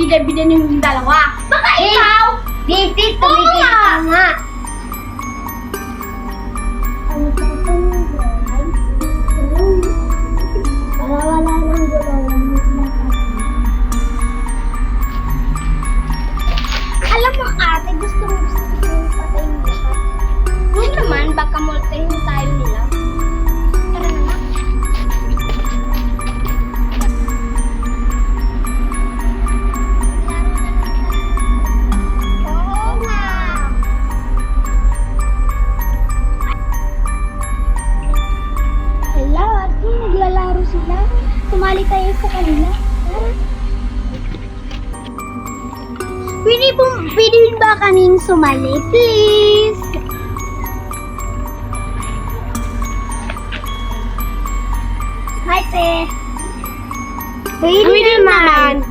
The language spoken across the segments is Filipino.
bida-bida niyong dalawa. Baka ikaw! Bisit, tumigil ka nga. Para wala nang gulong. Alam mo ate, gusto mo patayin mo siya. Huwag naman, baka multahin tayo nila. Tara na nga. Oo nga. Hala, ate, naglalaro sila. Sumali tayo sa kanila. Tara. Pwede ba kaming sumali, please? Hi, te. Pwede naman.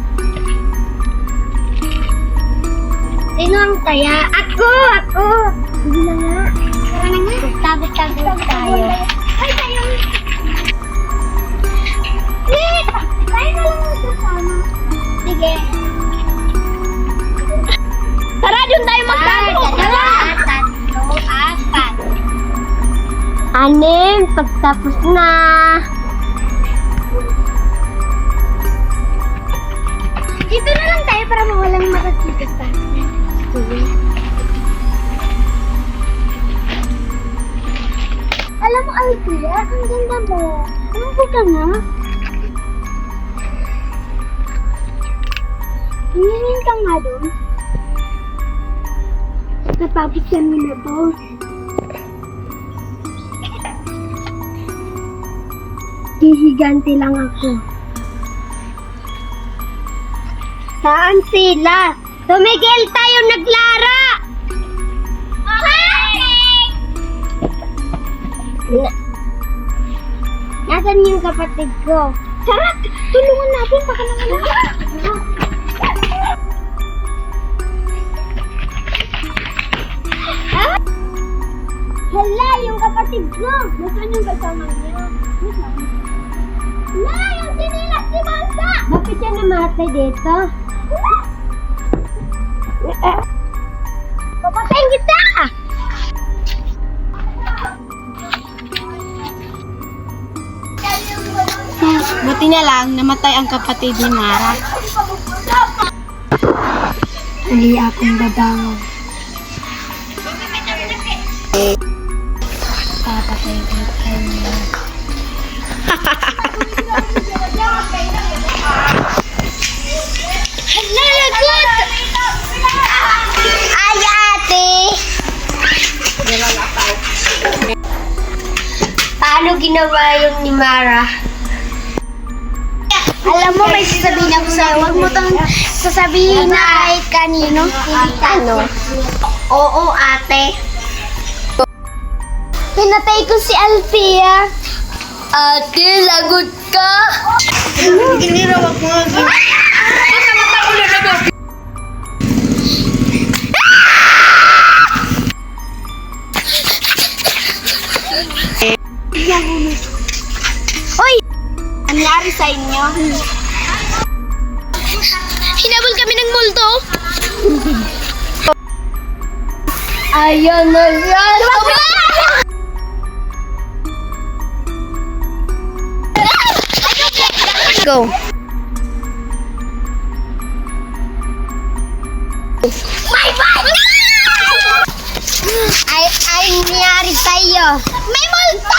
Sino ang taya? Ako! Sige na nga. Tara na nga. Tagot-tagot tayo. Ay, tayo. Wait! Tayo na lang magkasama. Sige. Tara, doon tayo magkano. Tara! 3, 4. 6, pagtapos na. Dito na lang tayo para mawalang makakita sa atin. Alam mo, Althea, ang ganda mo. Ano ka nga? Hingin ka nga doon. Natapos yan mo na to. Hihiganti lang ako. Saan sila? Tumigil tayo naglara! Nasaan yung kapatid ko? Tara, tulungan natin. Baka naman Hala, yung kapatid ko. Nasaan yung kasama niya? Hala, yung sinilas si Mansa! Bakit siya namatay dito? Papatayin kita! Buti na lang, namatay ang kapatid ni Mara. Uli akong babangon. Papatay ko kayo. Hala, lagot! Ay, ate! Paano ginawa yung ni Mara? Alam mo, may sasabihin ako sa'yo. Huwag mo itong sasabihin na kahit kanino. Ano? Oo, ate. Pinatay ko si Althea. Ate, lagot ka! Ginirawag mo. Hoy! Nangyari sa inyo? Hinabol kami ng multo. Ayan na yan! Go. Ay, nangyari sa'yo? May multo!